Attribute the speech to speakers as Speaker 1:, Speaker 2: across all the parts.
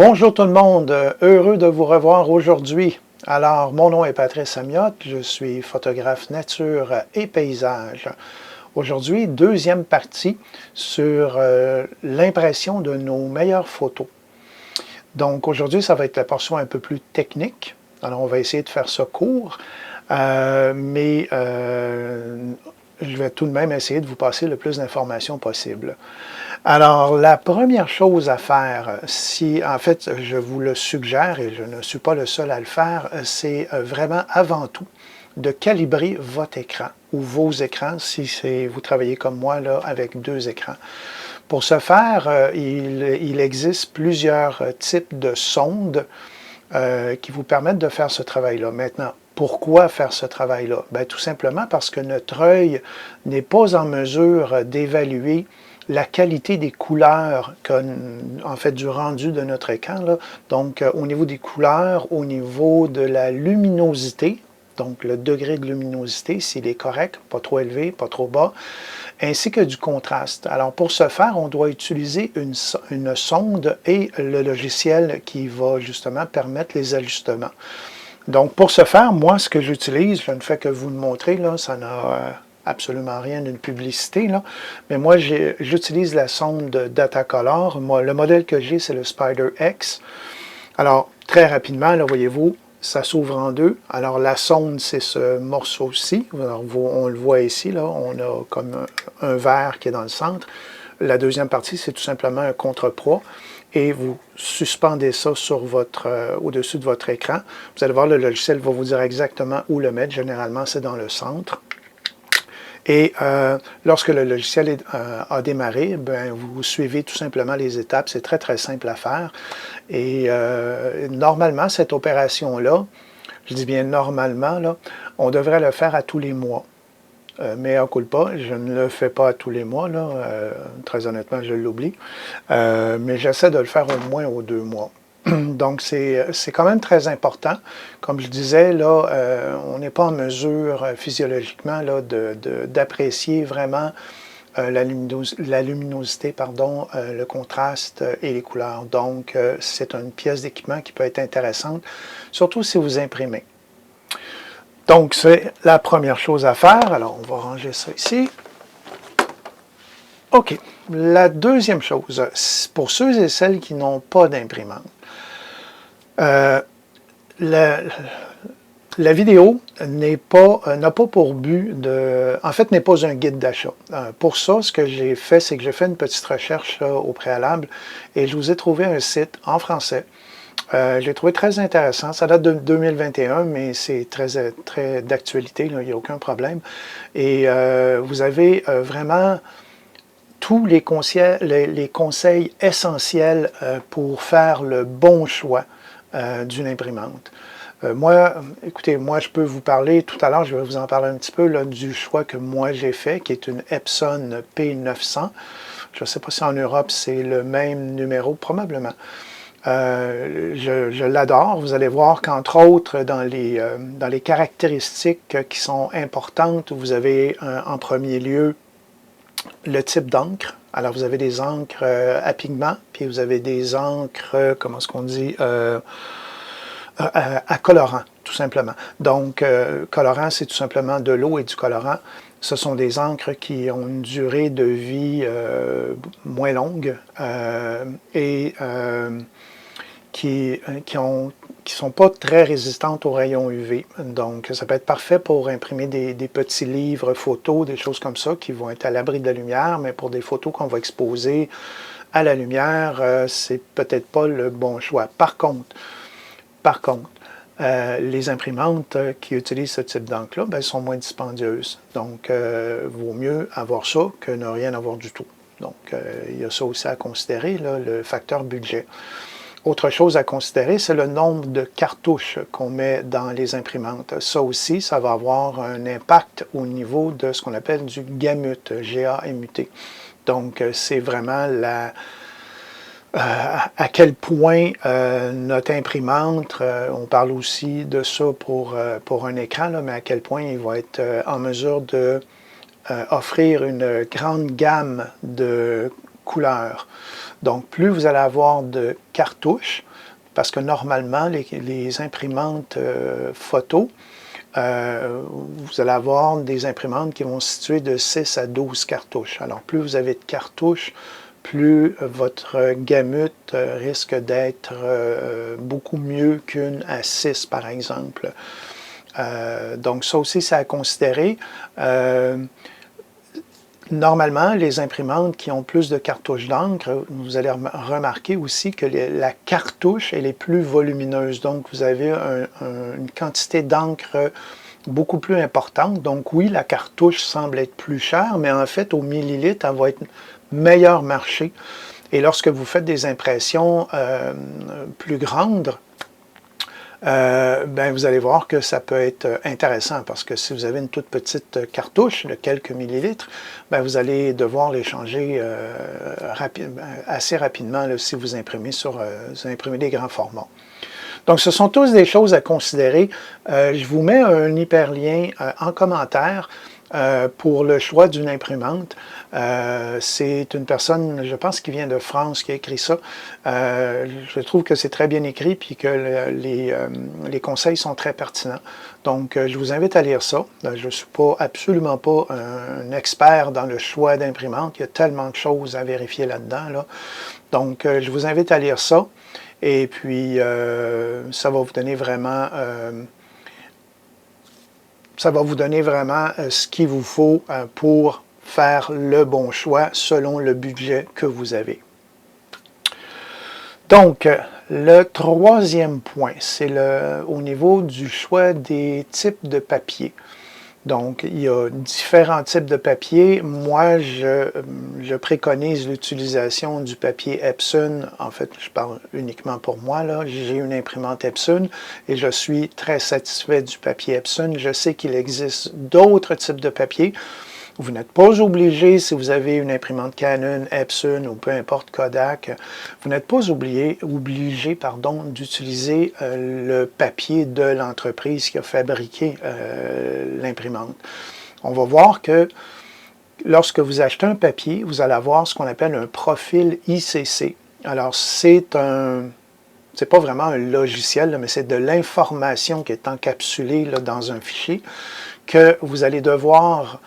Speaker 1: Bonjour tout le monde, heureux de vous revoir aujourd'hui. Alors, mon nom est Patrice Amiotte, je suis photographe nature et paysage. Aujourd'hui, deuxième partie sur l'impression de nos meilleures photos. Donc aujourd'hui, ça va être la portion un peu plus technique. Alors, on va essayer de faire ça court, mais je vais tout de même essayer de vous passer le plus d'informations possible. Alors, la première chose à faire, si en fait je vous le suggère et je ne suis pas le seul à le faire, c'est vraiment avant tout de calibrer votre écran ou vos écrans si vous travaillez comme moi là, avec deux écrans. Pour ce faire, il existe plusieurs types de sondes qui vous permettent de faire ce travail-là. Maintenant, pourquoi faire ce travail-là? Bien, tout simplement parce que notre œil n'est pas en mesure d'évaluer la qualité des couleurs, en fait du rendu de notre écran. Là. Donc, au niveau des couleurs, au niveau de la luminosité, donc le degré de luminosité, s'il est correct, pas trop élevé, pas trop bas, ainsi que du contraste. Alors, pour ce faire, on doit utiliser une sonde et le logiciel qui va justement permettre les ajustements. Donc, pour ce faire, moi, ce que j'utilise, je ne fais que vous le montrer, là, ça n'a absolument rien d'une publicité, là, mais moi, j'utilise la sonde Datacolor. Moi, le modèle que j'ai, c'est le Spider X. Alors, très rapidement, là, voyez-vous, ça s'ouvre en deux. Alors, la sonde, c'est ce morceau-ci. On le voit ici, là, on a comme un verre qui est dans le centre. La deuxième partie, c'est tout simplement un contrepoids. Et vous suspendez ça sur au-dessus de votre écran. Vous allez voir, le logiciel va vous dire exactement où le mettre. Généralement, c'est dans le centre. Et lorsque le logiciel a démarré, ben, vous suivez tout simplement les étapes. C'est très, très simple à faire. Et normalement, cette opération-là, je dis bien normalement, là, on devrait le faire à tous les mois. Mea culpa, je ne le fais pas à tous les mois, là, très honnêtement, je l'oublie. Mais j'essaie de le faire au moins aux 2 mois. Donc, c'est quand même très important. Comme je disais, là, on n'est pas en mesure physiologiquement d'apprécier vraiment la luminosité, pardon, le contraste et les couleurs. Donc, c'est une pièce d'équipement qui peut être intéressante, surtout si vous imprimez. Donc, c'est la première chose à faire. Alors, on va ranger ça ici. OK. La deuxième chose, pour ceux et celles qui n'ont pas d'imprimante, la vidéo n'a pas pour but en fait, n'est pas un guide d'achat. Pour ça, ce que j'ai fait, c'est que j'ai fait une petite recherche au préalable et je vous ai trouvé un site en français. J'ai trouvé très intéressant. Ça date de 2021, mais c'est très d'actualité, il n'y a aucun problème. Et vous avez vraiment tous les conseils essentiels pour faire le bon choix d'une imprimante. Écoutez, moi, je peux vous parler, tout à l'heure, je vais vous en parler un petit peu là, du choix que moi j'ai fait, qui est une Epson P900. Je ne sais pas si en Europe, c'est le même numéro, probablement. Je l'adore. Vous allez voir qu'entre autres, dans les caractéristiques qui sont importantes, vous avez en premier lieu le type d'encre. Alors, vous avez des encres à pigments, puis vous avez des encres, comment est-ce qu'on dit, à colorant, tout simplement. Donc, colorant, c'est tout simplement de l'eau et du colorant. Ce sont des encres qui ont une durée de vie moins longue et qui sont pas très résistantes aux rayons UV. Donc, ça peut être parfait pour imprimer des petits livres photos, des choses comme ça, qui vont être à l'abri de la lumière, mais pour des photos qu'on va exposer à la lumière, c'est peut-être pas le bon choix. Par contre, les imprimantes qui utilisent ce type d'encre-là, ben, sont moins dispendieuses. Donc, vaut mieux avoir ça que ne rien avoir du tout. Donc, il y a ça aussi à considérer, là, le facteur budget. Autre chose à considérer, c'est le nombre de cartouches qu'on met dans les imprimantes. Ça aussi, ça va avoir un impact au niveau de ce qu'on appelle du GAMUT, G-A-M-U-T. Donc, c'est vraiment à quel point notre imprimante, on parle aussi de ça pour un écran, là, mais à quel point il va être en mesure de offrir une grande gamme de couleurs. Donc, plus vous allez avoir de cartouches, parce que normalement, les imprimantes photo, vous allez avoir des imprimantes qui vont se situer de 6 à 12 cartouches. Alors, plus vous avez de cartouches, plus votre gamut risque d'être beaucoup mieux qu'une à 6, par exemple. Donc, ça aussi, c'est à considérer. Normalement, les imprimantes qui ont plus de cartouches d'encre, vous allez remarquer aussi que la cartouche, elle est plus volumineuse. Donc, vous avez une quantité d'encre beaucoup plus importante. Donc, oui, la cartouche semble être plus chère, mais en fait, au millilitre, elle va être meilleur marché. Et lorsque vous faites des impressions plus grandes, ben vous allez voir que ça peut être intéressant parce que si vous avez une toute petite cartouche de quelques millilitres, ben vous allez devoir les changer assez rapidement là, si vous imprimez des grands formats. Donc, ce sont tous des choses à considérer. Je vous mets un hyperlien en commentaire pour le choix d'une imprimante. C'est une personne, je pense, qui vient de France, qui a écrit ça. Je trouve que c'est très bien écrit puis que les conseils sont très pertinents. Donc, je vous invite à lire ça. Je ne suis absolument pas un expert dans le choix d'imprimante. Il y a tellement de choses à vérifier là-dedans. Donc, je vous invite à lire ça. Et puis, ça va vous donner vraiment ce qu'il vous faut pour faire le bon choix selon le budget que vous avez. Donc, le troisième point, c'est au niveau du choix des types de papier. Donc, il y a différents types de papier. Moi, je préconise l'utilisation du papier Epson. En fait, je parle uniquement pour moi, là. J'ai une imprimante Epson et je suis très satisfait du papier Epson. Je sais qu'il existe d'autres types de papier. Vous n'êtes pas obligé, si vous avez une imprimante Canon, Epson ou peu importe Kodak, vous n'êtes pas obligé d'utiliser le papier de l'entreprise qui a fabriqué l'imprimante. On va voir que lorsque vous achetez un papier, vous allez avoir ce qu'on appelle un profil ICC. Alors, c'est pas vraiment un logiciel, mais c'est de l'information qui est encapsulée là, dans un fichier que vous allez devoir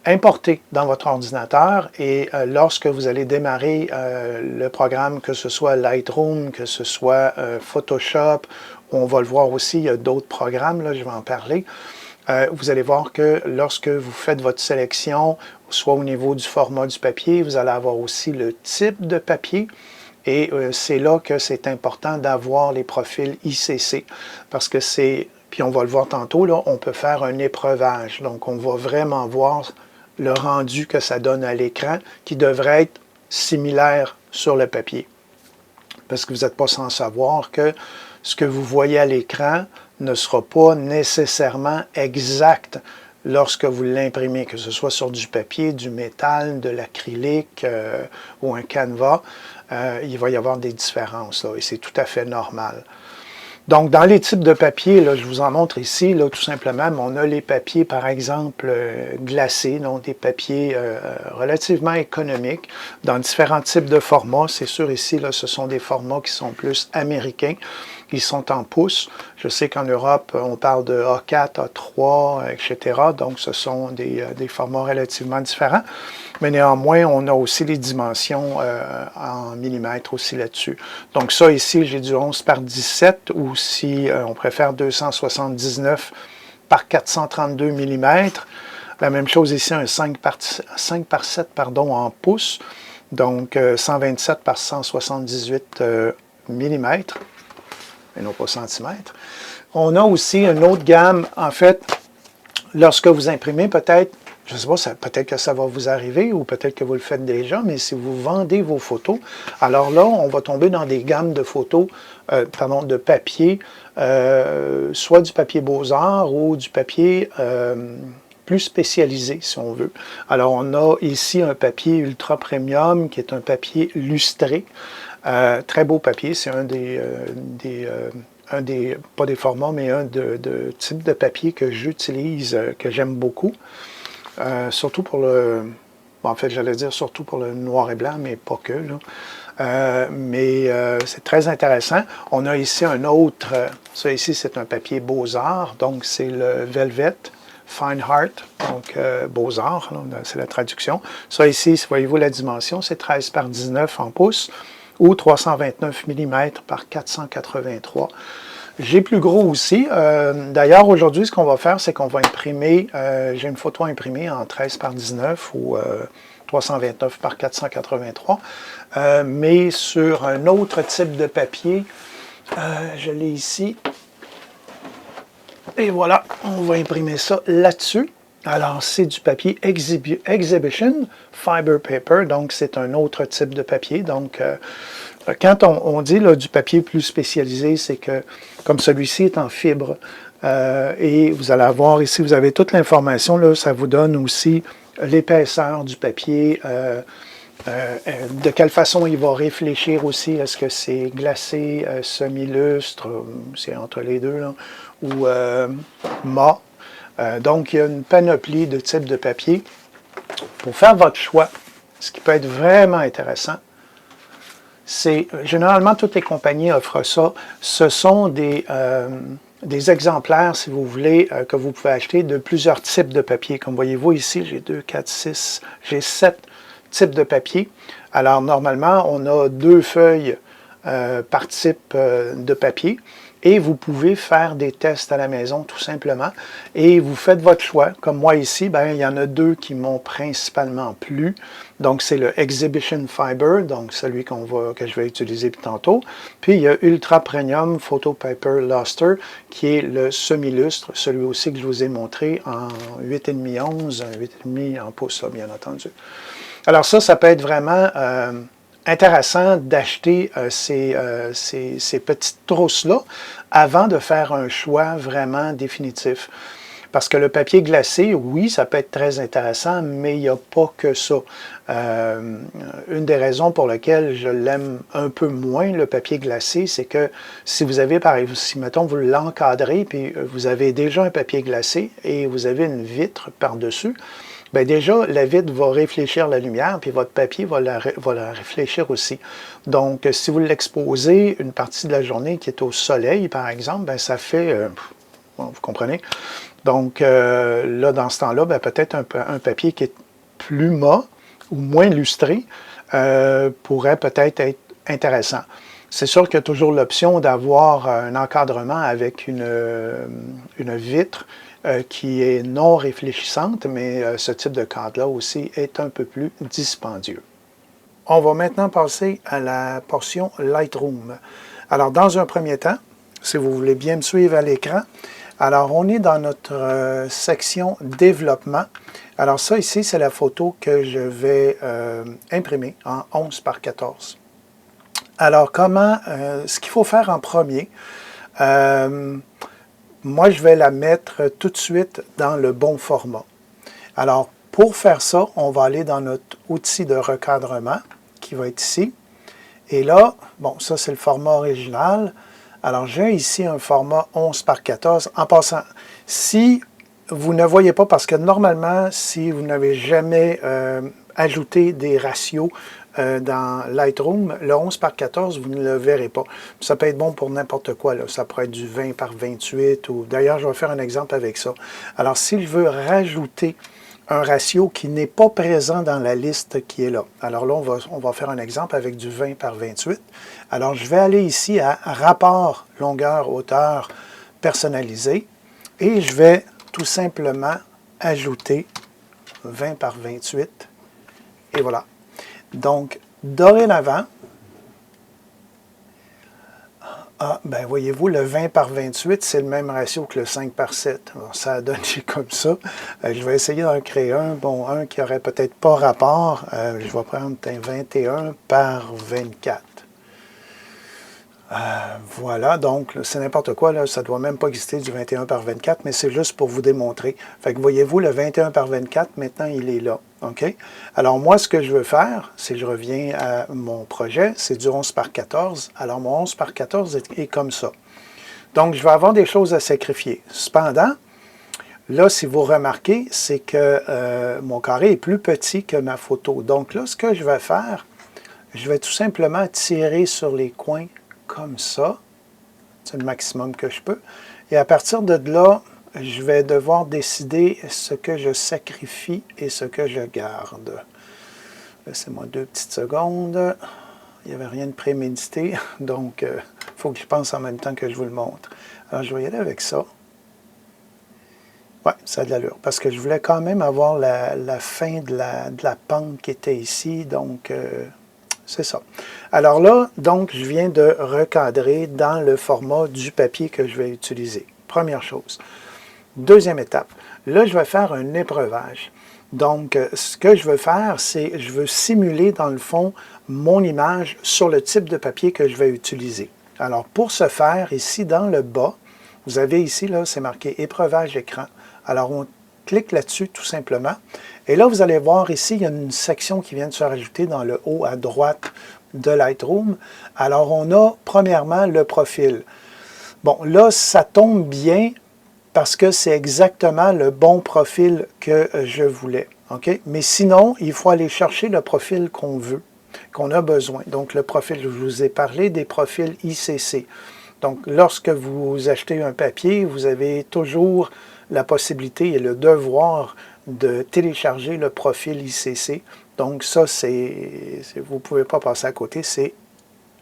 Speaker 1: importer dans votre ordinateur et lorsque vous allez démarrer le programme, que ce soit Lightroom, que ce soit Photoshop, on va le voir aussi, il y a d'autres programmes, là, je vais en parler, vous allez voir que lorsque vous faites votre sélection, soit au niveau du format du papier, vous allez avoir aussi le type de papier. Et c'est là que c'est important d'avoir les profils ICC parce que puis on va le voir tantôt, là, on peut faire un épreuvage. Donc, on va vraiment voir le rendu que ça donne à l'écran qui devrait être similaire sur le papier. Parce que vous n'êtes pas sans savoir que ce que vous voyez à l'écran ne sera pas nécessairement exact lorsque vous l'imprimez, que ce soit sur du papier, du métal, de l'acrylique ou un canevas. Il va y avoir des différences là, et c'est tout à fait normal. Donc, dans les types de papier, là, je vous en montre ici, là, tout simplement, mais on a les papiers, par exemple, glacés, donc des papiers relativement économiques, dans différents types de formats. C'est sûr, ici, là, ce sont des formats qui sont plus américains. Ils sont en pouces. Je sais qu'en Europe, on parle de A4, A3, etc. Donc, ce sont des formats relativement différents. Mais néanmoins, on a aussi les dimensions en millimètres aussi là-dessus. Donc ça, ici, j'ai du 11 par 17 ou si on préfère 279 par 432 mm. La même chose ici, un 5 par 7 pardon, en pouces. Donc 127 par 178 mm. Et non pas centimètres. On a aussi une autre gamme, en fait, lorsque vous imprimez peut-être, je ne sais pas, peut-être que ça va vous arriver ou peut-être que vous le faites déjà, mais si vous vendez vos photos, alors là, on va tomber dans des gammes de photos, de papier, soit du papier Beaux-Arts ou du papier plus spécialisé, si on veut. Alors, on a ici un papier ultra premium qui est un papier lustré. Très beau papier, c'est pas des formats, mais un de type de papier que j'utilise, que j'aime beaucoup. Surtout pour Bon, en fait, j'allais dire surtout pour le noir et blanc, mais pas que, là. C'est très intéressant. On a ici un autre, ça ici c'est un papier Beaux-Arts, donc c'est le Velvet Fine Art, donc Beaux-Arts, c'est la traduction. Ça ici, voyez-vous la dimension, c'est 13 par 19 en pouces ou 329 mm par 483. J'ai plus gros aussi. D'ailleurs, aujourd'hui, ce qu'on va faire, c'est qu'on va imprimer, j'ai une photo imprimée en 13 par 19 ou 329 par 483, mais sur un autre type de papier. Je l'ai ici. Et voilà, on va imprimer ça là-dessus. Alors, c'est du papier Exhibition Fiber Paper, donc c'est un autre type de papier. Donc, quand on dit là, du papier plus spécialisé, c'est que, comme celui-ci est en fibre, et vous allez avoir ici, vous avez toute l'information, là, ça vous donne aussi l'épaisseur du papier, de quelle façon il va réfléchir aussi, est-ce que c'est glacé, semi-lustre, c'est entre les deux, là, ou mat. Donc, il y a une panoplie de types de papier. Pour faire votre choix, ce qui peut être vraiment intéressant, c'est, généralement, toutes les compagnies offrent ça. Ce sont des exemplaires, si vous voulez, que vous pouvez acheter de plusieurs types de papier. Comme voyez-vous ici, j'ai 2, 4, 6, j'ai 7 types de papier. Alors, normalement, on a 2 feuilles par type de papier. Et vous pouvez faire des tests à la maison, tout simplement. Et vous faites votre choix. Comme moi ici, ben, il y en a 2 qui m'ont principalement plu. Donc, c'est le Exhibition Fiber, donc celui que je vais utiliser tantôt. Puis, il y a Ultra Premium Photo Paper Luster, qui est le semi-lustre, celui aussi que je vous ai montré en 8,5 11, 8,5 en pouces, bien entendu. Alors ça peut être vraiment intéressant d'acheter ces petites trousses-là avant de faire un choix vraiment définitif. Parce que le papier glacé, oui, ça peut être très intéressant, mais il n'y a pas que ça. Une des raisons pour lesquelles je l'aime un peu moins, le papier glacé, c'est que si vous avez, par exemple, si mettons vous l'encadrez, puis vous avez déjà un papier glacé et vous avez une vitre par-dessus, bien déjà, la vitre va réfléchir la lumière, puis votre papier va la réfléchir aussi. Donc, si vous l'exposez une partie de la journée qui est au soleil, par exemple, bien, ça fait, bon, vous comprenez? Donc, là, dans ce temps-là, bien, peut-être un papier qui est plus mat ou moins lustré pourrait peut-être être intéressant. C'est sûr qu'il y a toujours l'option d'avoir un encadrement avec une vitre qui est non réfléchissante, mais ce type de cadre-là aussi est un peu plus dispendieux. On va maintenant passer à la portion Lightroom. Alors, dans un premier temps, si vous voulez bien me suivre à l'écran, alors on est dans notre section Développement. Alors ça ici, c'est la photo que je vais imprimer en 11 par 14. Alors, ce qu'il faut faire en premier, moi, je vais la mettre tout de suite dans le bon format. Alors, pour faire ça, on va aller dans notre outil de recadrement, qui va être ici. Et là, bon, ça, c'est le format original. Alors, j'ai ici un format 11 par 14. En passant, si vous ne voyez pas, parce que normalement, si vous n'avez jamais ajouté des ratios dans Lightroom, le 11 par 14, vous ne le verrez pas. Ça peut être bon pour n'importe quoi, là. Ça pourrait être du 20 par 28, ou d'ailleurs, je vais faire un exemple avec ça. Alors, si je veux rajouter un ratio qui n'est pas présent dans la liste qui est là. Alors là, on va faire un exemple avec du 20 par 28. Alors, je vais aller ici à Rapport longueur-hauteur personnalisé et je vais tout simplement ajouter 20 par 28. Et voilà. Donc, dorénavant, ben voyez-vous, le 20 par 28, c'est le même ratio que le 5 par 7. Alors, ça a donné comme ça. Je vais essayer d'en créer un, bon, un qui n'aurait peut-être pas rapport. Je vais prendre un 21 par 24. Voilà, donc c'est n'importe quoi, là, ça ne doit même pas exister du 21 par 24, mais c'est juste pour vous démontrer. Fait que voyez-vous, le 21 par 24, maintenant, il est là. OK? Alors moi, ce que je veux faire, si je reviens à mon projet, c'est du 11 par 14. Alors mon 11 par 14 est comme ça. Donc, je vais avoir des choses à sacrifier. Cependant, Là, si vous remarquez, c'est que mon carré est plus petit que ma photo. Donc là, ce que je vais faire, je vais tout simplement tirer sur les coins comme ça. C'est le maximum que je peux. Et à partir de là, je vais devoir décider ce que je sacrifie et ce que je garde. Laissez-moi 2 petites secondes. Il n'y avait rien de prémédité, donc il faut que je pense en même temps que je vous le montre. Alors, je vais y aller avec ça. Oui, ça a de l'allure, parce que je voulais quand même avoir la fin de la pente qui était ici, donc c'est ça. Alors là, donc, je viens de recadrer dans le format du papier que je vais utiliser. Première chose. Deuxième étape, là, je vais faire un épreuvage. Donc, ce que je veux faire, c'est je veux simuler, dans le fond, mon image sur le type de papier que je vais utiliser. Alors, pour ce faire, ici, dans le bas, vous avez ici, là, c'est marqué « Épreuvage écran ». Alors, on clique là-dessus, tout simplement. Et là, vous allez voir ici, il y a une section qui vient de se rajouter dans le haut à droite de Lightroom. Alors, on a, premièrement, le profil. Bon, là, ça tombe bien, parce que c'est exactement le bon profil que je voulais. Okay? Mais sinon, il faut aller chercher le profil qu'on veut, qu'on a besoin. Donc, le profil, je vous ai parlé des profils ICC. Donc, lorsque vous achetez un papier, vous avez toujours la possibilité et le devoir de télécharger le profil ICC. Donc, ça, vous ne pouvez pas passer à côté, c'est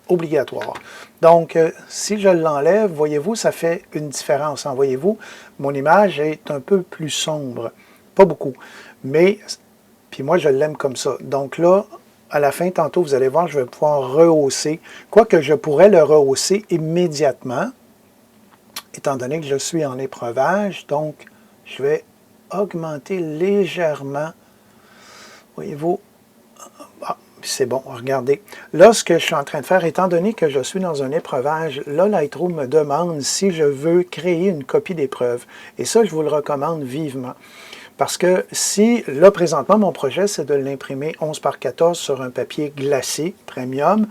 Speaker 1: obligatoire. Donc, si je l'enlève, voyez-vous, ça fait une différence. Voyez-vous, mon image est un peu plus sombre. Pas beaucoup. Mais, puis moi, je l'aime comme ça. Donc là, à la fin, tantôt, vous allez voir, je vais pouvoir rehausser. Quoique je pourrais le rehausser immédiatement, étant donné que je suis en épreuvage. Donc, je vais augmenter légèrement. Voyez-vous, c'est bon, regardez. Là, ce que je suis en train de faire, étant donné que je suis dans un épreuvage, là, Lightroom me demande si je veux créer une copie d'épreuve. Et ça, je vous le recommande vivement. Parce que si, là, présentement, mon projet, c'est de l'imprimer 11 par 14 sur un papier glacé, premium.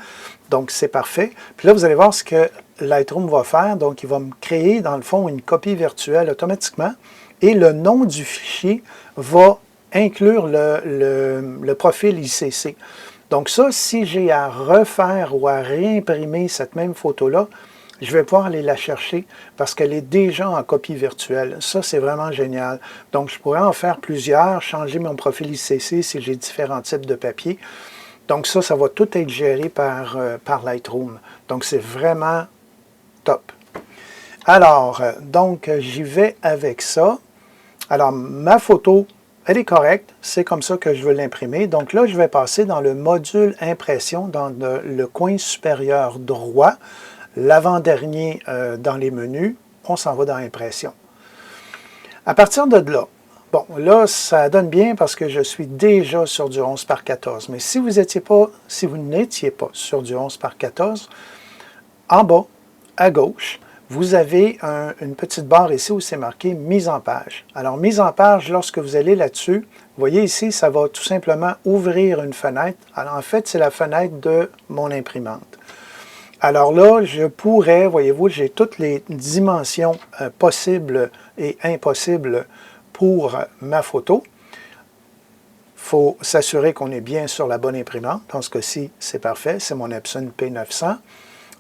Speaker 1: Donc, c'est parfait. Puis là, vous allez voir ce que Lightroom va faire. Donc, il va me créer, dans le fond, une copie virtuelle automatiquement. Et le nom du fichier va inclure le profil ICC. Donc ça, si j'ai à refaire ou à réimprimer cette même photo-là, je vais pouvoir aller la chercher parce qu'elle est déjà en copie virtuelle. Ça, c'est vraiment génial. Donc, je pourrais en faire plusieurs, changer mon profil ICC si j'ai différents types de papier. Donc ça, ça va tout être géré par Lightroom. Donc, c'est vraiment top. Alors, donc, j'y vais avec ça. Alors, ma photo, elle est correcte, c'est comme ça que je veux l'imprimer. Donc là, je vais passer dans le module impression, dans le coin supérieur droit, l'avant-dernier dans les menus, on s'en va dans impression. À partir de là, bon, là, ça donne bien parce que je suis déjà sur du 11 par 14. Mais si vous n'étiez pas sur du 11 par 14, en bas, à gauche, vous avez une petite barre ici où c'est marqué « Mise en page ». Alors, mise en page, lorsque vous allez là-dessus, vous voyez ici, ça va tout simplement ouvrir une fenêtre. Alors, en fait, c'est la fenêtre de mon imprimante. Alors là, je pourrais, voyez-vous, j'ai toutes les dimensions possibles et impossibles pour ma photo. Il faut s'assurer qu'on est bien sur la bonne imprimante. Dans ce cas-ci, c'est parfait, c'est mon Epson P900.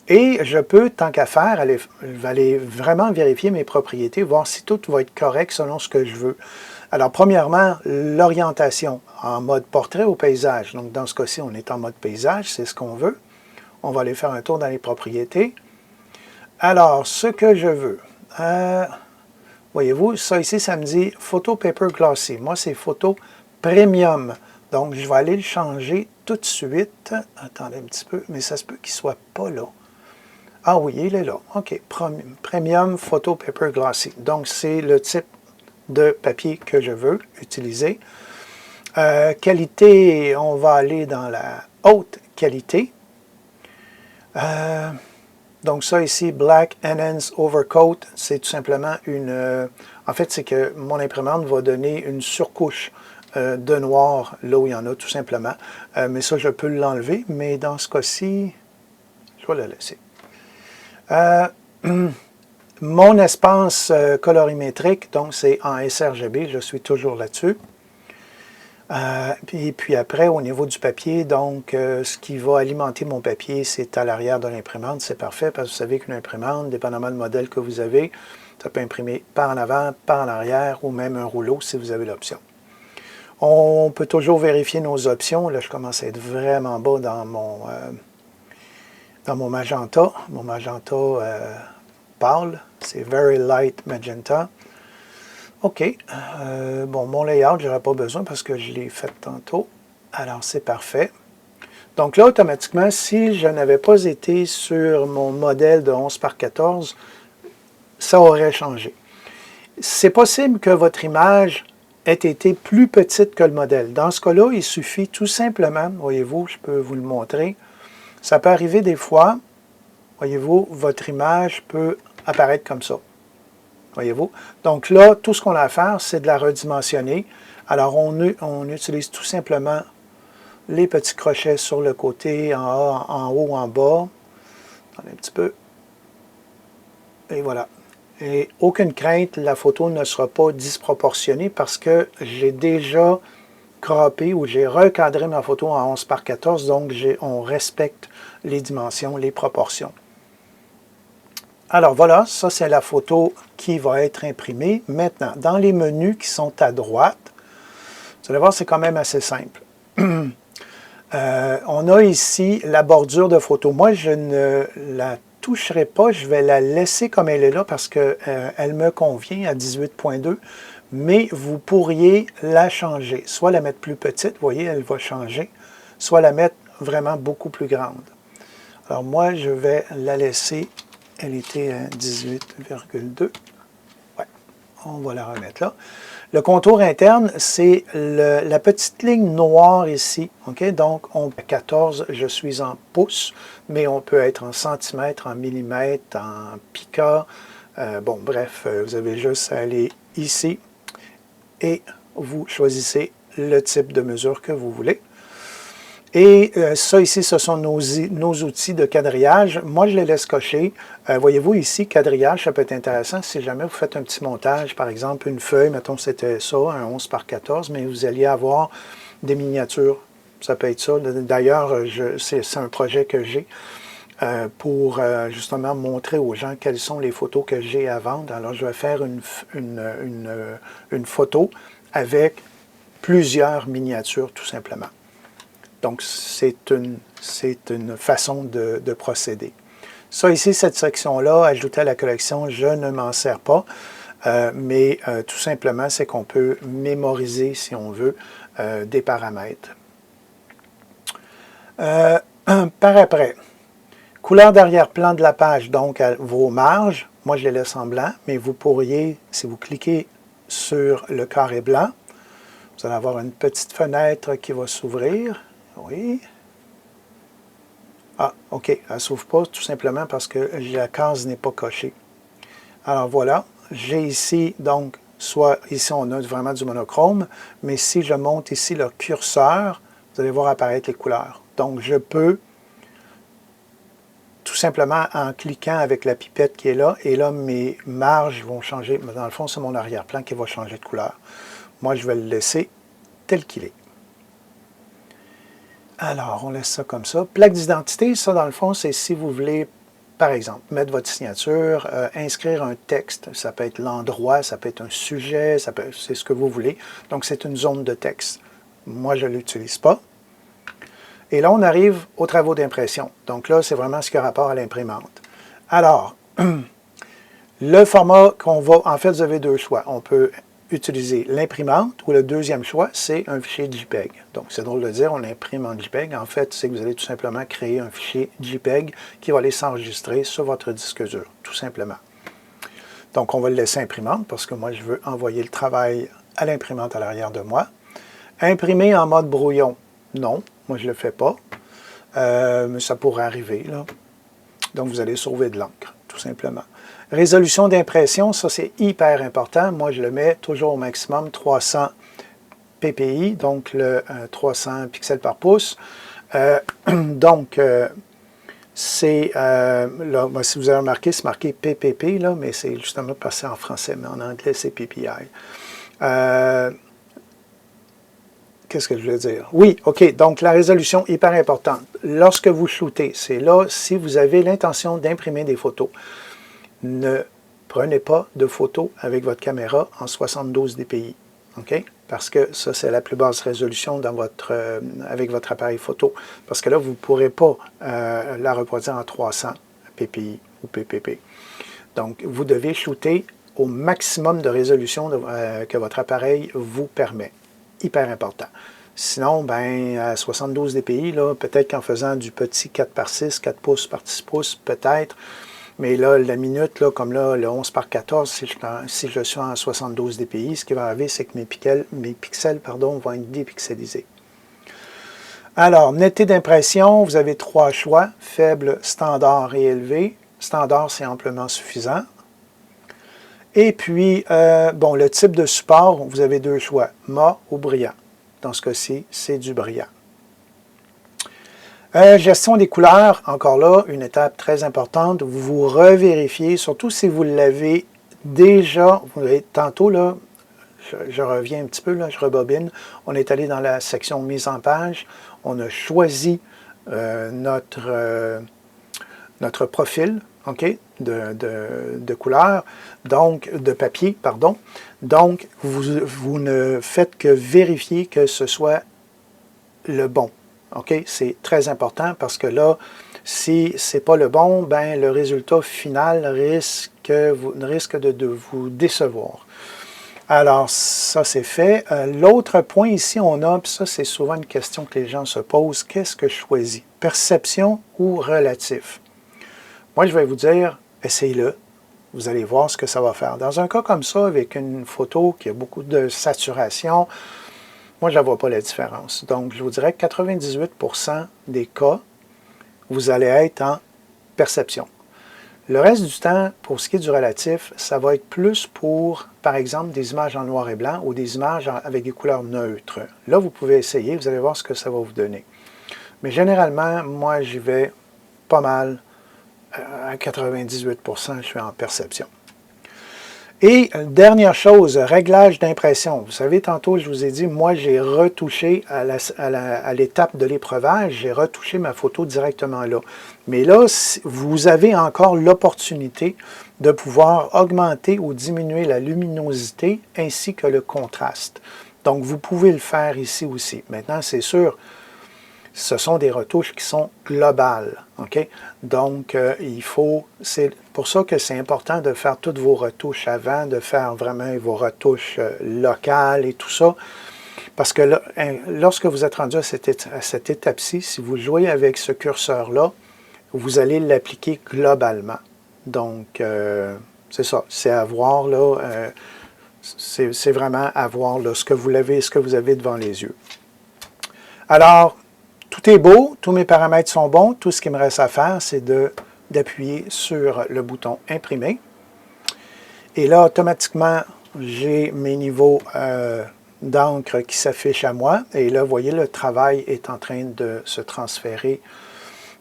Speaker 1: Et je peux, tant qu'à faire, aller vraiment vérifier mes propriétés, voir si tout va être correct selon ce que je veux. Alors, premièrement, l'orientation en mode portrait au paysage. Donc, dans ce cas-ci, on est en mode paysage, c'est ce qu'on veut. On va aller faire un tour dans les propriétés. Alors, ce que je veux, voyez-vous, ça ici, ça me dit Photo Paper Glossy. Moi, c'est Photo Premium. Donc, je vais aller le changer tout de suite. Attendez un petit peu, mais ça se peut qu'il ne soit pas là. Ah oui, il est là. OK. Premium Photo Paper Glossy. Donc, c'est le type de papier que je veux utiliser. Qualité, on va aller dans la haute qualité. Donc, ça ici, Black Enhance Overcoat, c'est tout simplement en fait, c'est que mon imprimante va donner une surcouche de noir là où il y en a, tout simplement. Mais ça, je peux l'enlever. Mais dans ce cas-ci, je vais le laisser. Mon espace colorimétrique, donc c'est en sRGB, je suis toujours là-dessus. Puis après, au niveau du papier, donc ce qui va alimenter mon papier, c'est à l'arrière de l'imprimante. C'est parfait parce que vous savez qu'une imprimante, dépendamment du modèle que vous avez, ça peut imprimer par en avant, par en arrière ou même un rouleau si vous avez l'option. On peut toujours vérifier nos options. Là, je commence à être vraiment bas dans mon magenta. Mon magenta pâle, c'est Very Light Magenta. OK. Bon, mon layout, je n'aurai pas besoin parce que je l'ai fait tantôt. Alors, c'est parfait. Donc là, automatiquement, si je n'avais pas été sur mon modèle de 11 par 14, ça aurait changé. C'est possible que votre image ait été plus petite que le modèle. Dans ce cas-là, il suffit tout simplement, voyez-vous, je peux vous le montrer, ça peut arriver des fois, voyez-vous, votre image peut apparaître comme ça. Voyez-vous? Donc là, tout ce qu'on a à faire, c'est de la redimensionner. Alors, on utilise tout simplement les petits crochets sur le côté, en haut, en bas. Attendez un petit peu. Et voilà. Et aucune crainte, la photo ne sera pas disproportionnée parce que j'ai déjà croppé ou j'ai recadré ma photo en 11 par 14, donc on respecte les dimensions, les proportions. Alors voilà, ça c'est la photo qui va être imprimée. Maintenant, dans les menus qui sont à droite, vous allez voir, c'est quand même assez simple. On a ici la bordure de photo. Moi, je ne la toucherai pas, je vais la laisser comme elle est là parce qu'elle me convient à 18.2, mais vous pourriez la changer, soit la mettre plus petite, vous voyez, elle va changer, soit la mettre vraiment beaucoup plus grande. Alors moi, je vais la laisser, elle était à 18,2, ouais, on va la remettre là. Le contour interne, c'est la petite ligne noire ici. Okay? Donc, 14, je suis en pouces, mais on peut être en centimètres, en millimètres, en pica. Bon, bref, vous avez juste à aller ici et vous choisissez le type de mesure que vous voulez. Et ça ici, ce sont nos outils de quadrillage. Moi, je les laisse cocher. Voyez-vous ici, quadrillage, ça peut être intéressant si jamais vous faites un petit montage, par exemple une feuille, mettons c'était ça, un 11 par 14, mais vous alliez avoir des miniatures. Ça peut être ça. D'ailleurs, c'est un projet que j'ai pour justement montrer aux gens quelles sont les photos que j'ai à vendre. Alors, je vais faire une photo avec plusieurs miniatures, tout simplement. Donc, c'est une façon de procéder. Ça ici, cette section-là, ajouter à la collection, je ne m'en sers pas, mais tout simplement, c'est qu'on peut mémoriser, si on veut, des paramètres. Par après, couleur d'arrière-plan de la page, donc vos marges, moi je les laisse en blanc, mais vous pourriez, si vous cliquez sur le carré blanc, vous allez avoir une petite fenêtre qui va s'ouvrir. Oui. Ah, OK, elle ne s'ouvre pas tout simplement parce que la case n'est pas cochée. Alors voilà, j'ai ici, donc, soit ici on a vraiment du monochrome, mais si je monte ici le curseur, vous allez voir apparaître les couleurs. Donc je peux, tout simplement en cliquant avec la pipette qui est là, et là mes marges vont changer. Dans le fond, c'est mon arrière-plan qui va changer de couleur. Moi, je vais le laisser tel qu'il est. Alors, on laisse ça comme ça. Plaque d'identité, ça, dans le fond, c'est si vous voulez, par exemple, mettre votre signature, inscrire un texte. Ça peut être l'endroit, ça peut être un sujet, c'est ce que vous voulez. Donc, c'est une zone de texte. Moi, je ne l'utilise pas. Et là, on arrive aux travaux d'impression. Donc là, c'est vraiment ce qui a rapport à l'imprimante. Alors, le format qu'on va... En fait, vous avez deux choix. On peut utiliser l'imprimante, ou le deuxième choix, c'est un fichier JPEG. Donc, c'est drôle de dire, on imprime en JPEG. En fait, c'est que vous allez tout simplement créer un fichier JPEG qui va aller s'enregistrer sur votre disque dur, tout simplement. Donc, on va le laisser imprimante, parce que moi, je veux envoyer le travail à l'imprimante à l'arrière de moi. Imprimer en mode brouillon, non, moi, je ne le fais pas. Mais ça pourrait arriver, là. Donc, vous allez sauver de l'encre, tout simplement. Résolution d'impression, ça c'est hyper important. Moi, je le mets toujours au maximum 300 ppi, donc le 300 pixels par pouce. Donc, c'est, là, si vous avez remarqué, c'est marqué PPP, là, mais c'est justement parce que c'est en français, mais en anglais, c'est PPI. Qu'est-ce que je voulais dire? Oui, OK, donc la résolution, hyper importante. Lorsque vous shootez, c'est là, si vous avez l'intention d'imprimer des photos, ne prenez pas de photos avec votre caméra en 72 dpi, OK? Parce que ça, c'est la plus basse résolution dans avec votre appareil photo. Parce que là, vous ne pourrez pas la reproduire en 300 ppi ou ppp. Donc, vous devez shooter au maximum de résolution que votre appareil vous permet. Hyper important. Sinon, ben, à 72 dpi, peut-être qu'en faisant du petit 4 par 6, 4 pouces par 6 pouces, peut-être, mais là, la minute, là, comme là, le 11 par 14, si je suis en 72 dpi, ce qui va arriver, c'est que mes pixels vont être dépixelisés. Alors, netteté d'impression, vous avez 3 choix, faible, standard et élevé. Standard, c'est amplement suffisant. Et puis, bon, le type de support, vous avez 2 choix, mat ou brillant. Dans ce cas-ci, c'est du brillant. Gestion des couleurs, encore là, une étape très importante. Vous revérifiez, surtout si vous l'avez déjà, vous voyez, tantôt, là, je reviens un petit peu, là, je rebobine. On est allé dans la section mise en page. On a choisi notre profil, OK, de couleur, donc de papier, pardon. Donc, vous ne faites que vérifier que ce soit le bon. OK, c'est très important parce que là, si ce n'est pas le bon, ben le résultat final risque de vous décevoir. Alors, ça, c'est fait. L'autre point ici, on a, puis ça, c'est souvent une question que les gens se posent, qu'est-ce que je choisis? Perception ou relatif? Moi, je vais vous dire, essayez-le. Vous allez voir ce que ça va faire. Dans un cas comme ça, avec une photo qui a beaucoup de saturation, moi, je ne vois pas la différence. Donc, je vous dirais que 98% des cas, vous allez être en perception. Le reste du temps, pour ce qui est du relatif, ça va être plus pour, par exemple, des images en noir et blanc ou des images avec des couleurs neutres. Là, vous pouvez essayer, vous allez voir ce que ça va vous donner. Mais généralement, moi, j'y vais pas mal. À 98%, je suis en perception. Et dernière chose, réglage d'impression. Vous savez, tantôt, je vous ai dit, moi, j'ai retouché à l'étape de l'épreuvage, j'ai retouché ma photo directement là. Mais là, vous avez encore l'opportunité de pouvoir augmenter ou diminuer la luminosité ainsi que le contraste. Donc, vous pouvez le faire ici aussi. Maintenant, c'est sûr, ce sont des retouches qui sont globales. OK? Donc, c'est pour ça que c'est important de faire toutes vos retouches avant, de faire vraiment vos retouches locales et tout ça. Parce que là, lorsque vous êtes rendu à cette étape-ci, si vous jouez avec ce curseur-là, vous allez l'appliquer globalement. Donc, c'est ça. C'est à voir, là. C'est vraiment à voir là, ce que vous avez devant les yeux. Alors, tout est beau, tous mes paramètres sont bons. Tout ce qu'il me reste à faire, c'est d'appuyer sur le bouton « Imprimer ». Et là, automatiquement, j'ai mes niveaux d'encre qui s'affichent à moi. Et là, vous voyez, le travail est en train de se transférer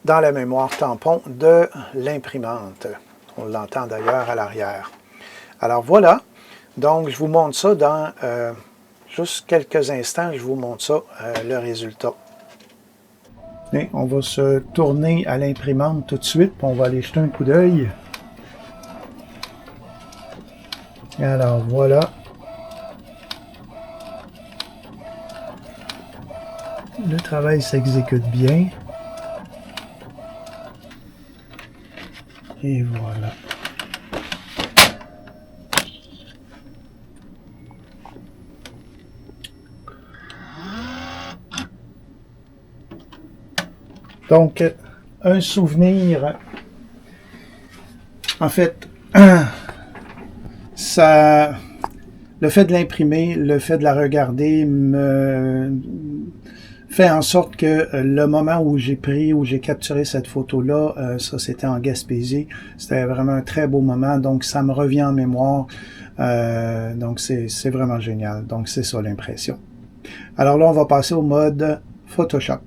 Speaker 1: dans la mémoire tampon de l'imprimante. On l'entend d'ailleurs à l'arrière. Alors voilà, donc je vous montre ça dans juste quelques instants. Je vous montre ça, le résultat. Et on va se tourner à l'imprimante tout de suite, puis on va aller jeter un coup d'œil. Alors voilà. Le travail s'exécute bien. Et voilà. Donc, un souvenir, en fait, ça, le fait de l'imprimer, le fait de la regarder me fait en sorte que le moment où j'ai capturé cette photo-là, ça c'était en Gaspésie, c'était vraiment un très beau moment, donc ça me revient en mémoire, donc c'est vraiment génial, donc c'est ça l'impression. Alors là, on va passer au mode Photoshop.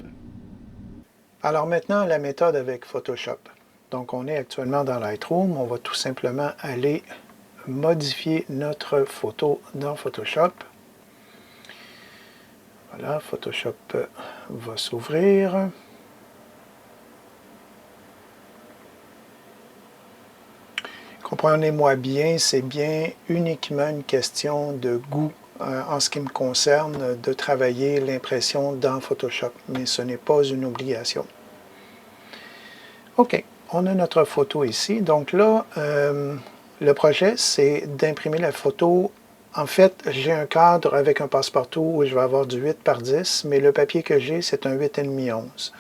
Speaker 1: Alors maintenant, la méthode avec Photoshop. Donc on est actuellement dans Lightroom, on va tout simplement aller modifier notre photo dans Photoshop. Voilà, Photoshop va s'ouvrir. Comprenez-moi bien, c'est bien uniquement une question de goût en ce qui me concerne de travailler l'impression dans Photoshop, mais ce n'est pas une obligation. OK, on a notre photo ici. Donc là, le projet, c'est d'imprimer la photo. En fait, j'ai un cadre avec un passe-partout où je vais avoir du 8 par 10, mais le papier que j'ai, c'est un 8,5 11.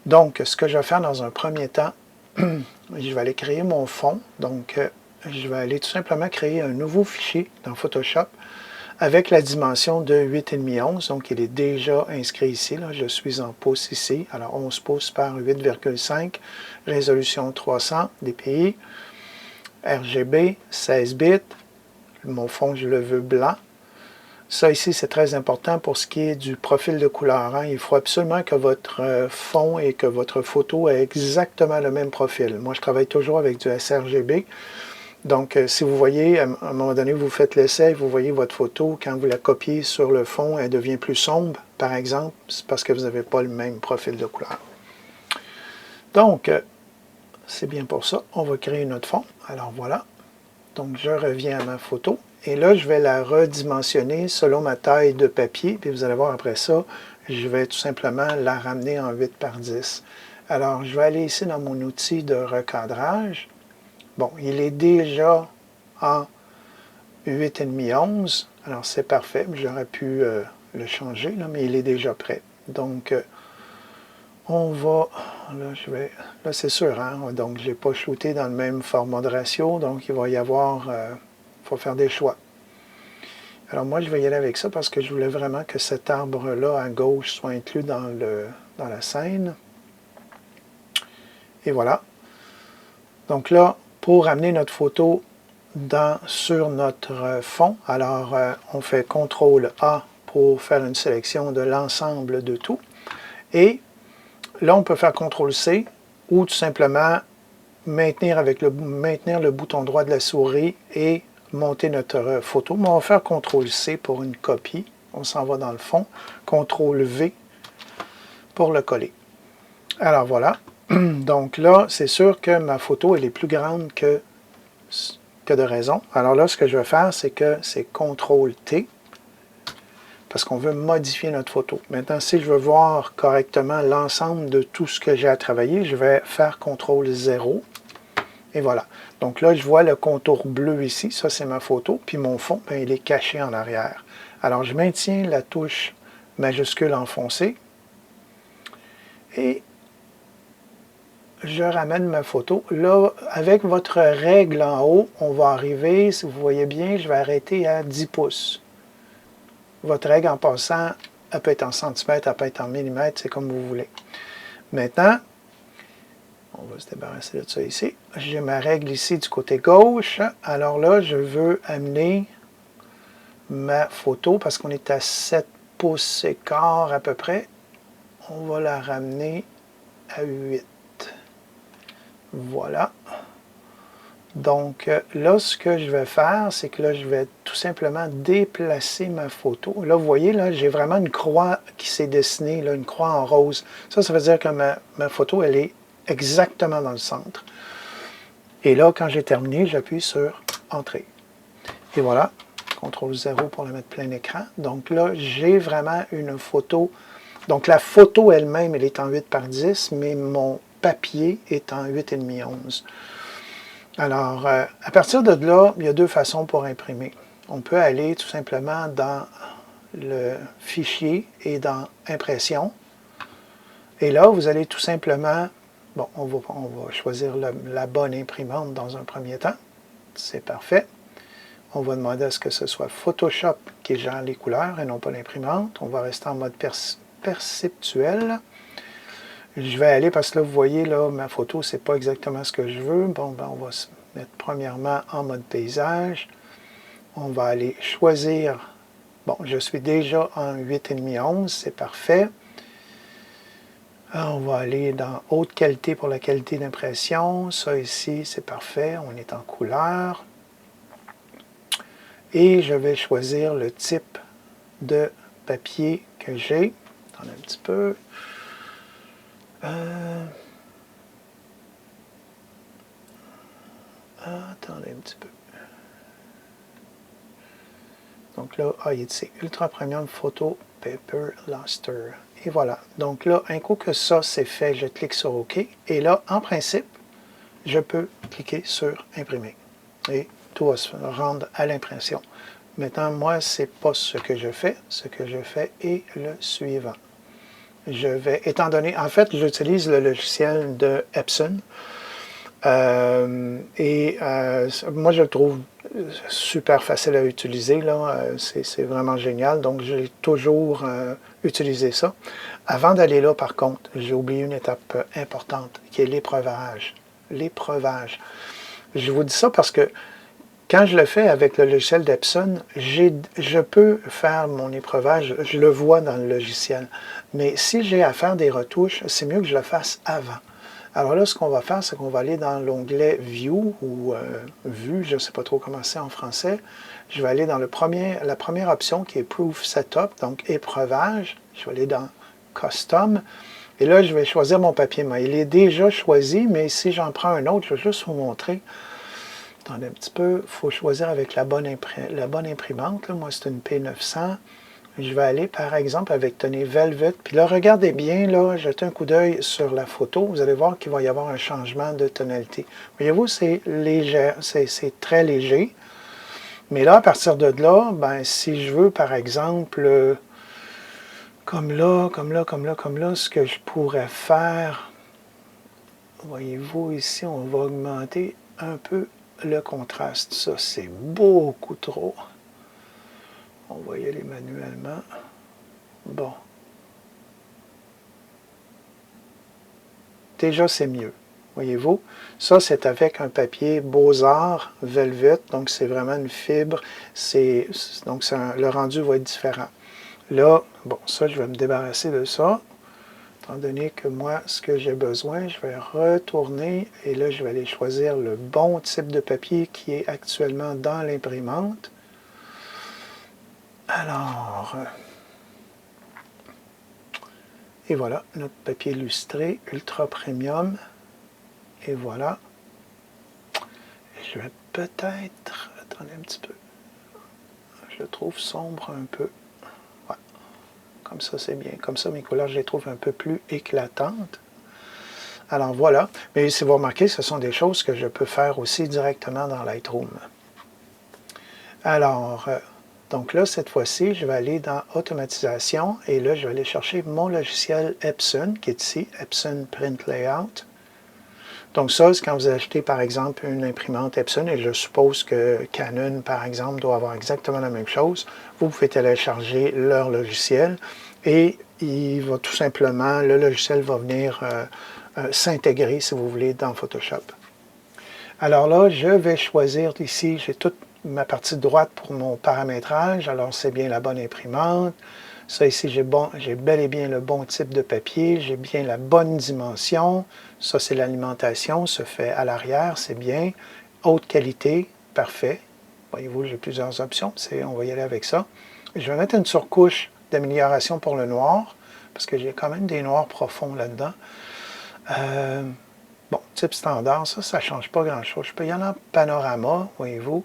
Speaker 1: Donc, ce que je vais faire dans un premier temps, je vais aller créer mon fond. Donc, je vais aller tout simplement créer un nouveau fichier dans Photoshop avec la dimension de 8,5 11. Donc, il est déjà inscrit ici. Là, je suis en pouces ici. Alors, 11 pouces par 8,5. Résolution 300 dpi. RGB, 16 bits. Mon fond, je le veux blanc. Ça ici, c'est très important pour ce qui est du profil de couleur. Hein. Il faut absolument que votre fond et que votre photo aient exactement le même profil. Moi, je travaille toujours avec du sRGB. Donc, si vous voyez, à un moment donné, vous faites l'essai, vous voyez votre photo, quand vous la copiez sur le fond, elle devient plus sombre, par exemple, c'est parce que vous n'avez pas le même profil de couleur. Donc, c'est bien pour ça. On va créer notre fond. Alors, voilà. Donc, je reviens à ma photo. Et là, je vais la redimensionner selon ma taille de papier. Puis vous allez voir après ça, je vais tout simplement la ramener en 8 par 10. Alors, je vais aller ici dans mon outil de recadrage. Bon, il est déjà en 8,5 11. Alors, c'est parfait. J'aurais pu le changer, là, mais il est déjà prêt. Donc, on va... Là, c'est sûr, hein? Donc, je n'ai pas shooté dans le même format de ratio. Donc, il va y avoir... il faut faire des choix. Alors moi, je vais y aller avec ça parce que je voulais vraiment que cet arbre-là à gauche soit inclus dans la scène. Et voilà. Donc là, pour amener notre photo sur notre fond, alors on fait CTRL-A pour faire une sélection de l'ensemble de tout. Et là, on peut faire CTRL-C ou tout simplement maintenir le bouton droit de la souris et monter notre photo. Mais on va faire CTRL-C pour une copie. On s'en va dans le fond. CTRL-V pour le coller. Alors voilà. Donc là, c'est sûr que ma photo, elle est plus grande que de raison. Alors là, ce que je vais faire, c'est que c'est CTRL-T parce qu'on veut modifier notre photo. Maintenant, si je veux voir correctement l'ensemble de tout ce que j'ai à travailler, je vais faire CTRL-0. Et voilà. Donc là, je vois le contour bleu ici. Ça, c'est ma photo. Puis mon fond, bien, il est caché en arrière. Alors, je maintiens la touche majuscule enfoncée. Et je ramène ma photo. Là, avec votre règle en haut, on va arriver, si vous voyez bien, je vais arrêter à 10 pouces. Votre règle en passant, elle peut être en centimètres, elle peut être en millimètres, c'est comme vous voulez. Maintenant, on va se débarrasser de ça ici. J'ai ma règle ici du côté gauche. Alors là, je veux amener ma photo parce qu'on est à 7 pouces et quart à peu près. On va la ramener à 8. Voilà. Donc là, ce que je vais faire, c'est que là, je vais tout simplement déplacer ma photo. Là, vous voyez, là, j'ai vraiment une croix qui s'est dessinée, là, une croix en rose. Ça veut dire que ma photo, elle est exactement dans le centre. Et là, quand j'ai terminé, j'appuie sur Entrée. Et voilà, CTRL-0 pour la mettre plein écran. Donc là, j'ai vraiment une photo. Donc la photo elle-même, elle est en 8 par 10, mais mon papier est en 8,5 11. Alors, à partir de là, il y a deux façons pour imprimer. On peut aller tout simplement dans le fichier et dans Impression. Et là, vous allez tout simplement, bon, on va choisir la bonne imprimante dans un premier temps. C'est parfait. On va demander à ce que ce soit Photoshop qui gère les couleurs et non pas l'imprimante. On va rester en mode perceptuel. Je vais aller parce que là, vous voyez, là, ma photo, c'est pas exactement ce que je veux. Bon, ben, on va se mettre premièrement en mode paysage. On va aller choisir. Bon, je suis déjà en 8,5 11, c'est parfait. Alors, on va aller dans haute qualité pour la qualité d'impression. Ça ici, c'est parfait. On est en couleur. Et je vais choisir le type de papier que j'ai. Attendez un petit peu. Attendez un petit peu. Donc là, c'est Ultra Premium Photo Paper Luster. Et voilà. Donc là, un coup que ça c'est fait, je clique sur OK. Et là, en principe, je peux cliquer sur Imprimer. Et tout va se rendre à l'impression. Maintenant, moi, ce n'est pas ce que je fais. Ce que je fais est le suivant. Je vais, étant donné, en fait, j'utilise le logiciel de Epson. Moi, je le trouve super facile à utiliser. C'est vraiment génial. Donc, j'ai toujours utilisé ça. Avant d'aller là, par contre, j'ai oublié une étape importante, qui est l'épreuvage. L'épreuvage. Je vous dis ça parce que quand je le fais avec le logiciel d'Epson, je peux faire mon épreuvage, je le vois dans le logiciel. Mais si j'ai à faire des retouches, c'est mieux que je le fasse avant. Alors là, ce qu'on va faire, c'est qu'on va aller dans l'onglet View ou Vue, je ne sais pas trop comment c'est en français. Je vais aller dans la première option qui est Proof Setup, donc épreuvage. Je vais aller dans Custom. Et là, je vais choisir mon papier main. Il est déjà choisi, mais si j'en prends un autre, je vais juste vous montrer. Attendez un petit peu, il faut choisir avec la bonne imprimante. Là. Moi, c'est une P900. Je vais aller, par exemple, avec, tenez, Velvet. Puis là, regardez bien, là, jetez un coup d'œil sur la photo. Vous allez voir qu'il va y avoir un changement de tonalité. Voyez-vous, c'est léger, c'est très léger. Mais là, à partir de là, ben, si je veux, par exemple, comme là, ce que je pourrais faire, voyez-vous, ici, on va augmenter un peu le contraste. Ça, c'est beaucoup trop. On va y aller manuellement. Bon. Déjà, c'est mieux. Voyez-vous? Ça, c'est avec un papier Beaux-Arts Velvet. Donc, c'est vraiment une fibre. Donc, le rendu va être différent. Là, bon, ça, je vais me débarrasser de ça. Étant donné que moi, ce que j'ai besoin, je vais retourner et là, je vais aller choisir le bon type de papier qui est actuellement dans l'imprimante. Alors, et voilà, notre papier illustré, Ultra Premium. Et voilà. Je vais peut-être, attendez un petit peu, je le trouve sombre un peu. Ouais. Comme ça, c'est bien. Comme ça, mes couleurs, je les trouve un peu plus éclatantes. Alors voilà, mais si vous remarquez, ce sont des choses que je peux faire aussi directement dans Lightroom. Alors, donc là, cette fois-ci, je vais aller dans Automatisation et là, je vais aller chercher mon logiciel Epson, qui est ici, Epson Print Layout. Donc ça, c'est quand vous achetez, par exemple, une imprimante Epson, et je suppose que Canon, par exemple, doit avoir exactement la même chose, vous pouvez télécharger leur logiciel et il va tout simplement, le logiciel va venir s'intégrer, si vous voulez, dans Photoshop. Alors là, je vais choisir ici, j'ai toute ma partie droite pour mon paramétrage, alors c'est bien la bonne imprimante. Ça ici, j'ai bel et bien le bon type de papier, j'ai bien la bonne dimension. Ça, c'est l'alimentation, se fait à l'arrière, c'est bien. Haute qualité, parfait. Voyez-vous, j'ai plusieurs options, on va y aller avec ça. Je vais mettre une surcouche d'amélioration pour le noir, parce que j'ai quand même des noirs profonds là-dedans. Bon, type standard, ça ne change pas grand-chose. Je peux y aller en panorama, voyez-vous.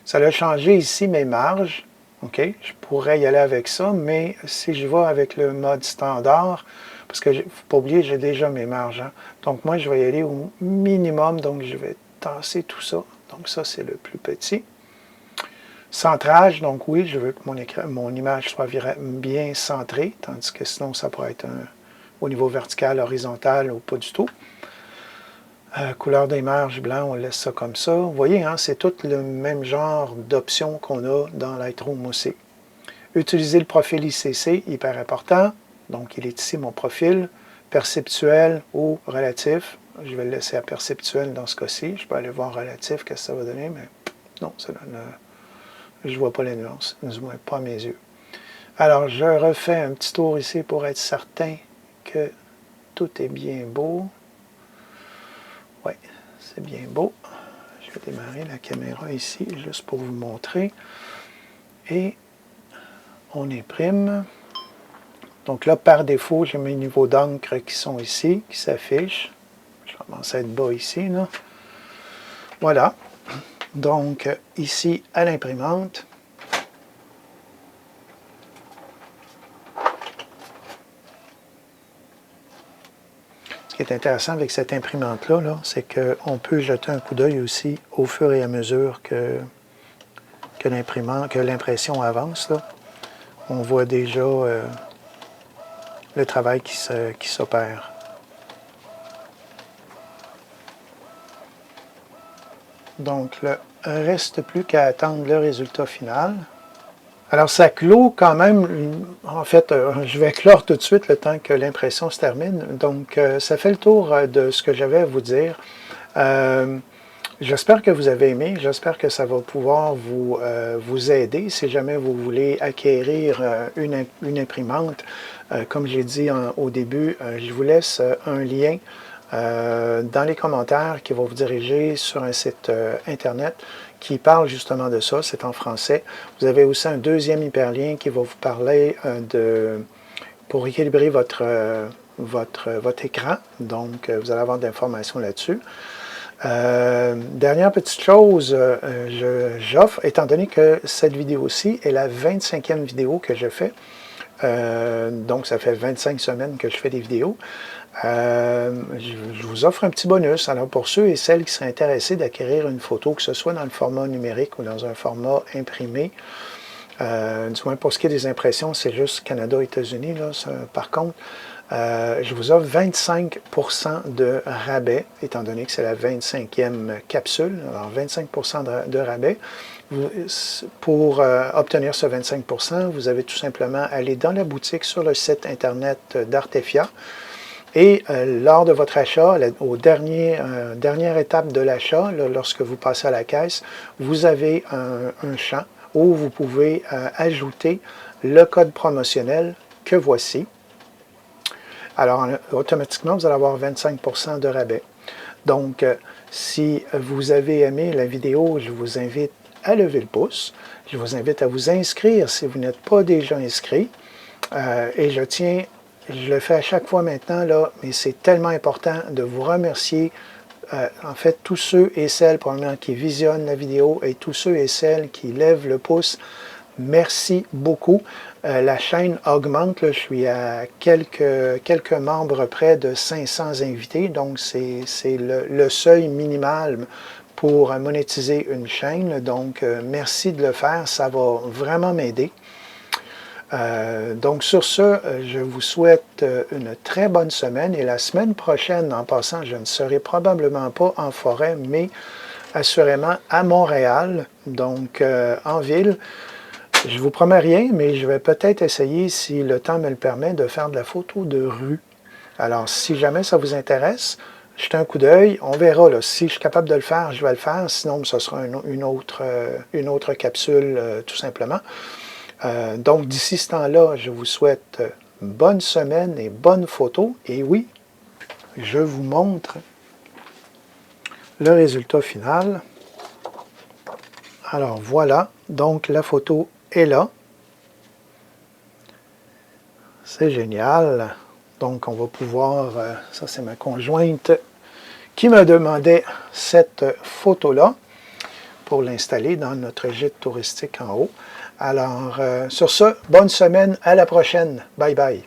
Speaker 1: Ça a changé ici mes marges. OK, je pourrais y aller avec ça, mais si je vais avec le mode standard, parce que il ne faut pas oublier, j'ai déjà mes marges. Hein. Donc moi, je vais y aller au minimum, donc je vais tasser tout ça. Donc ça, c'est le plus petit. Centrage, donc oui, je veux que mon image soit bien centrée, tandis que sinon, ça pourrait être au niveau vertical, horizontal ou pas du tout. Couleur des marges blanc, on laisse ça comme ça. Vous voyez, hein, c'est tout le même genre d'options qu'on a dans Lightroom aussi. Utiliser le profil ICC, hyper important. Donc, il est ici mon profil, perceptuel ou relatif. Je vais le laisser à perceptuel dans ce cas-ci. Je peux aller voir relatif, qu'est-ce que ça va donner, mais non, ça donne, je ne vois pas les nuances, du moins pas à mes yeux. Alors, je refais un petit tour ici pour être certain que tout est bien beau. Oui, c'est bien beau. Je vais démarrer la caméra ici, juste pour vous montrer. Et on imprime. Donc là, par défaut, j'ai mes niveaux d'encre qui sont ici, qui s'affichent. Je commence à être bas ici, là. Voilà. Donc, ici, à l'imprimante. Ce qui est intéressant avec cette imprimante-là, -là, c'est qu'on peut jeter un coup d'œil aussi au fur et à mesure que l'impression avance. Là. On voit déjà le travail qui s'opère. Donc, il ne reste plus qu'à attendre le résultat final. Alors, ça clôt quand même, en fait, je vais clore tout de suite le temps que l'impression se termine. Donc, ça fait le tour de ce que j'avais à vous dire. J'espère que vous avez aimé, j'espère que ça va pouvoir vous aider si jamais vous voulez acquérir une imprimante. Comme j'ai dit au début, je vous laisse un lien dans les commentaires qui va vous diriger sur un site Internet qui parle justement de ça, c'est en français. Vous avez aussi un deuxième hyperlien qui va vous parler pour équilibrer votre écran, donc vous allez avoir de l'information là-dessus. Dernière petite chose, j'offre, étant donné que cette vidéo-ci est la 25e vidéo que je fais, donc ça fait 25 semaines que je fais des vidéos, je vous offre un petit bonus. Alors pour ceux et celles qui seraient intéressés d'acquérir une photo, que ce soit dans le format numérique ou dans un format imprimé, du moins pour ce qui est des impressions, c'est juste Canada, États-Unis, par contre, je vous offre 25% de rabais, étant donné que c'est la 25e capsule, alors 25% de rabais. Pour obtenir ce 25%, vous avez tout simplement à aller dans la boutique sur le site Internet d'Artefia et lors de votre achat, dernière étape de l'achat, lorsque vous passez à la caisse, vous avez un champ où vous pouvez ajouter le code promotionnel que voici. Alors, automatiquement, vous allez avoir 25% de rabais. Donc, si vous avez aimé la vidéo, je vous invite à lever le pouce. Je vous invite à vous inscrire si vous n'êtes pas déjà inscrit. Et je le fais à chaque fois maintenant, là, mais c'est tellement important de vous remercier, en fait, tous ceux et celles, probablement, qui visionnent la vidéo et tous ceux et celles qui lèvent le pouce. Merci beaucoup. La chaîne augmente, là, je suis à quelques membres près de 500 invités, donc c'est le seuil minimal pour monétiser une chaîne. Donc, merci de le faire, ça va vraiment m'aider. Donc, sur ce, je vous souhaite une très bonne semaine et la semaine prochaine, en passant, je ne serai probablement pas en forêt, mais assurément à Montréal, donc en ville. Je ne vous promets rien, mais je vais peut-être essayer, si le temps me le permet, de faire de la photo de rue. Alors, si jamais ça vous intéresse, jetez un coup d'œil, on verra. Là, si je suis capable de le faire, je vais le faire. Sinon, ce sera une autre capsule, tout simplement. Donc, d'ici ce temps-là, je vous souhaite bonne semaine et bonnes photos. Et oui, je vous montre le résultat final. Alors, voilà. Donc, la photo est là. C'est génial. Donc, on va pouvoir... ça, c'est ma conjointe qui me demandait cette photo-là pour l'installer dans notre gîte touristique en haut. Alors, sur ce, bonne semaine. À la prochaine. Bye bye.